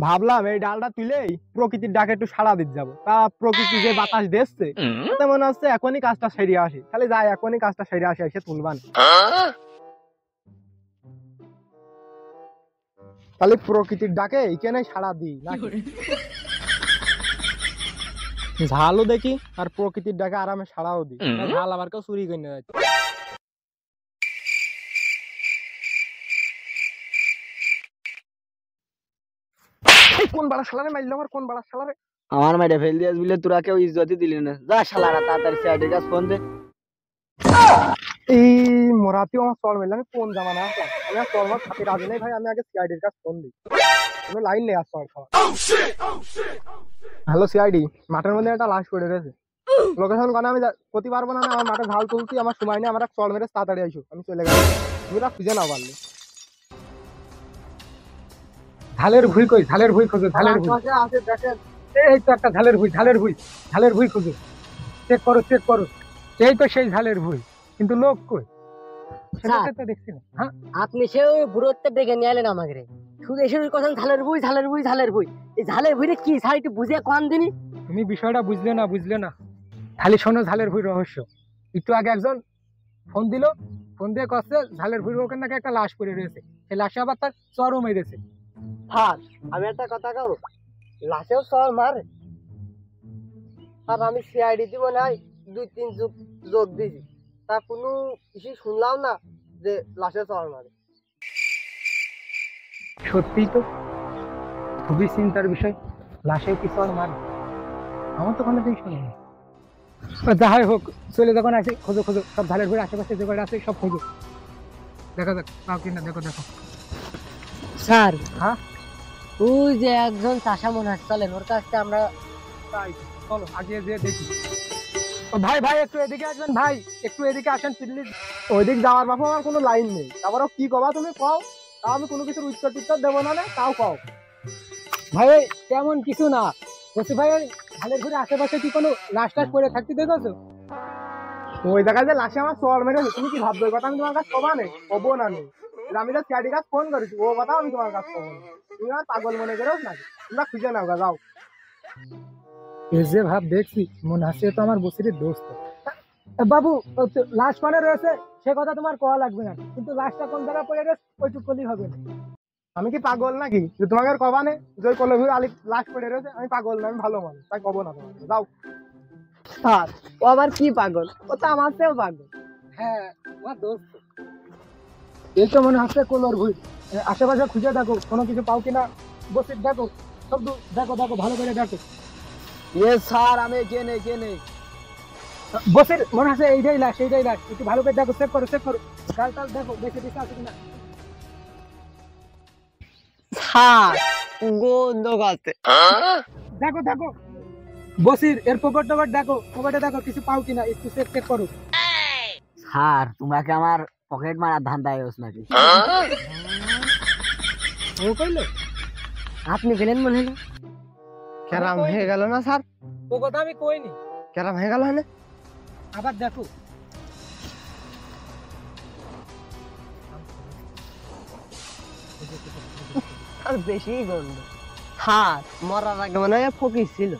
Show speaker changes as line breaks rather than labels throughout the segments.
ভাবলাম এই ডালটা তুলেই প্রকৃতির ডাকে একটু সাড়া দিতে যাবো। তা প্রকৃতি যে বাতাস দিচ্ছে তাতে মনে হচ্ছে এখনই কাজটা সেরে আসি, তাহলে যাই এখনই কাজটা সেরে আসি, এসে তুলবান। তাহলে প্রকৃতির ডাকে এইখানে সাড়া দিই নাকি? ঝালও দেখি আর প্রকৃতির ডাকে আরামে সাড়াও দিই, ঝাল আবার কেউ চুরি করে নিয়ে যাচ্ছে। এই কোন বাড়া শালারে মারলো, আমার কোন বাড়া শালারে!
আমার মাইরে ফেল দিয়াস বলে তোরা কেউ ইজ্জতই দিলি না। যা শালারা তাড়াতাড়ি সাইডের কাছে ফোন দে।
এই মরাতেও আমার চল মেলে, আমি কোন জামানা আসলাম, আমি আর চল মার খাতে রাজি নেই ভাই, আমি আগে সিআইডির কাছে ফোন দিই। কোনো লাইন নেই আর চল খাওয়া। হ্যালো সিআইডি, মাঠের মধ্যে একটা লাশ পড়ে রয়েছে। লোকেশন কারণে আমি করতে পারবো না, আমার মাঠে ঝাল তুলছি, আমার সময় নেই, আমার এক চল মেরে তাড়াতাড়ি আইসো, আমি চলে গেলাম। তুমি খুঁজে না পারলে। ঝালের ভুই কই, ঝালের ভুই খোঁজো, ঝালের ভুই আছে দেখেন। এই তো একটা ঝালের ভুই, ঝালের ভুই, ঝালের ভুই খোঁজো, চেক করো চেক করো। এই তো সেই ঝালের ভুই, কিন্তু লোক কই সেটাতে তো দেখছি না। হ্যাঁ
আপনি সে বুড়োতে ডেকে নিয়ে এলেন আমাকে, শুধু এসে কথা ঝালের বই ঝালের বই ঝালের বই। এই ঝালের বইটা কি স্যার একটু বুঝে কোন দিনই?
তুমি বিষয়টা বুঝলে না, বুঝলে না। খালি শোনো ঝালের ভুই রহস্য। একটু আগে একজন ফোন দিল, ফোন দিয়ে কচ্ছে ঝালের ভুইর ওখানে নাকি একটা লাশ পড়ে রয়েছে, সেই লাশে আবার তার চরও মেরেছে।
হ্যাঁ আমি একটা কথা কব, লাশেও সর মারে। আর আমি সিআইডি দিব নাই 2-3 যোগ দিছি, তা কোনো কিছু শুনলাম না যে লাশে সর মারে।
সত্যি তো খুবই চিন্তার বিষয়, লাশেও কি চর মারে? আমার তো কোনো দিন শুনিনি। যাই হোক, চলে যখন আসে খোঁজো খোঁজো, সব ঝালের ভুইয়ের আশেপাশে যে কয়টা আছে সব খোঁজো, দেখা যাক পাও কিনা, দেখো দেখো।
স্যার
হ্যাঁ
ওই যে একজন চাষা মনে হয়, চলেন ওর কাছ থেকে আমরা।
তাই চলো আগে যেয়ে দেখি। ও ভাই ভাই একটু এদিকে আসবেন ভাই, একটু এদিকে আসেন প্লিজ। ওইদিক যাওয়ার বাপু আমার কোনো লাইন নেই, তারপরেও কি কবা তুমি কও, তাও আমি কোনো কিছুর উত্তর টুত্তর দেবো না, তাও কও। ভাই তেমন কিছু না বলছি ভাই, ওই ঝালের ঘুরে আশেপাশে কি কোনো লাশ টাশ পড়ে থাকতে দেখেছো? ওই জায়গায় যে লাশে আমার চর মেরেছে, তুমি কি ভাবছো ওই কথা আমি তোমার কাছে কবা নেই, কবো না নেই। আমি তো সিআইডি কাছে ফোন করেছি, ও কথা আমি তোমার কাছে কবো না। তুমি আমার পাগল মনে করো নাকি? তোমরা খুঁজে নাও গা, যাও। এই যে ভাব দেখছি মনে হচ্ছে তো আমার বসিরের দোস্ত। বাবু লাশ মানে রয়েছে সে কথা তোমার কওয়া লাগবে না, কিন্তু লাশটা কোন জায়গায় পড়ে গেছে ওইটুক করলেই হবে না। আমি কি পাগল নাকি যে তোমাকে আর কবা নেই যে ওই কলভির আলি লাশ পড়ে রয়েছে? আমি পাগল না, আমি ভালো মানুষ, তাই কবো না তোমাকে, যাও।
স্যার ও আবার কি পাগল, ও তো আমার চেয়েও পাগল।
হ্যাঁ আমার দোস্ত। এই তো মনে হচ্ছে কলর ভুই, আশেপাশে খুঁজে দেখো কোনো কিছু পাও কিনা, বসির দেখো, সব দেখো দেখো ভালো করে দেখো।
এ স্যার আমি কেনে কেনে
বসির মনে হচ্ছে এইটাই লাশ, এইটাই লাশ, একটু ভালো করে দেখো, চেক করো চেক করো, গাল টাল দেখো বেশি বেশি আছে কিনা।
স্যার গন্ধ আছে।
দেখো দেখো বসির এর পকেট টকেট দেখো, পকেটে দেখো কিছু পাও কিনা, একটু চেক চেক করো।
স্যার তোমরা কি আমার পকেট মারার ধান্দায় আছো নাকি?
ও কইলো
আপনি গেলেন মনে হলো।
ক্যারাম হয়ে গেল না স্যার? ও কথা আমি কইনি, ক্যারাম হয়ে গেল না। আবার দেখো
আর বেশি গন্ধ। হ্যাঁ মরার আগে মনে হয় ফকির ছিল।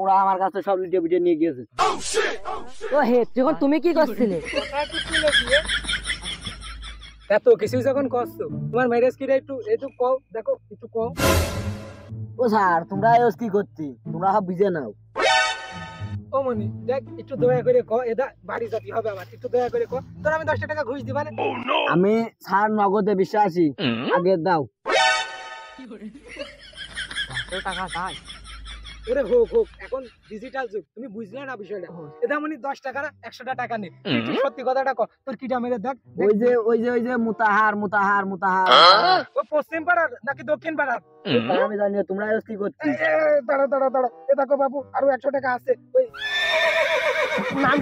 ওরা আমার কাছে সব লিটে পিটে নিয়ে গিয়েছে।
ও হে যখন তুমি কি করছিলে?
এত কিছু যখন করছো তোমার ম্যারেজ কি একটু একটু কও, দেখো একটু কও।
ও স্যার তোমরা এস কি করছি, তোমরা সব বুঝে নাও।
ও মনি দেখ একটু দয়া করে কও, এটা বাড়ি যেতে হবে আমার, একটু দয়া করে কও, তোর আমি 10 টাকা ঘুষ দিবা না।
আমি স্যার নগদে বিশ্বাসী, আগে দাও।
500 টাকা চাই?
ওরে হোক হোক, এখন ডিজিটাল যুগ, তুমি বুঝলে না বিষয়টা। এটা মনি 10 টাকা না 100 টাকা নেই, তুই সত্যি কথাটা কও, তোর কিটা মেরে দেখ।
ওই যে মুতাহার মুতাহার মুতাহার।
ও পশ্চিম পাড়ার নাকি দক্ষিণ পাড়ার?
আমি জানি না, তোমরা এস কি করছি।
দাঁড়া দাঁড়া দাঁড়া, এ দেখো বাবু আরো 100 টাকা আছে, ওই
নাম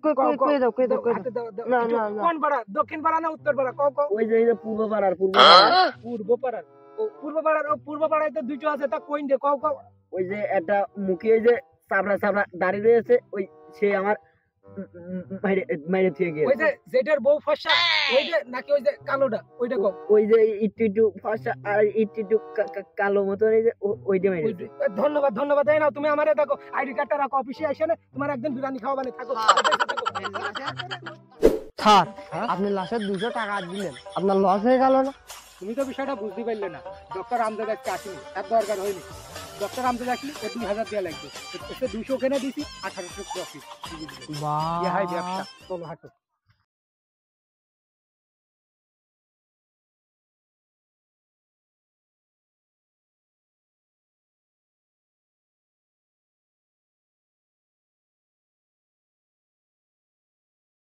কই দাও কই দাও কই
হাতে
দাও।
দাও, দাও।
না
একটু
না না
কোন পাড়া, দক্ষিণ পাড়া না উত্তর পাড়া, কও কও।
ওই যে পূর্ব পাড়ার পূর্ব পাড়ার।
পূর্ব পাড়ার, ও পূর্ব পাড়ার, ও পূর্ব পাড়ায় তো দুটো আছে, তা কোন দে কও কও।
ওই যে একটা মুখে ওই যে চাবড়া চাবড়া দাড়ি রয়েছে, ওই সে আমার মাইরে মাইরে থেকে গিয়ে
ওই যে যেটার বউ ফসা ওই যে নাকি ওই যে কালোটা ওইটা কও
ওই যে একটু একটু ফর্সা আর একটু একটু কালো মতো এই যে ওইটা মাইরেছে।
ধন্যবাদ ধন্যবাদ। এই নাও তুমি আমারে দেখো আইডি কার্ডটা রাখো অফিসে এসে না তোমার একদিন বিরিয়ানি খাওয়াবানি থাকো।
স্যার আপনি লাশের 200 টাকা দিলেন, আপনার লস হয়ে গেল না?
তুমি তো বিষয়টা বুঝতে পারলে না। ডক্টর আমজাদ আজকে আসেনি, তার দরকার হয়নি। ডক্টর আমজাদ আসলে 2000 দেওয়া লাগবে, 200 ওখানে দিছি, 1800 প্রফিট।
বাহ
হাই ব্যবসা। চলো হাঁটো।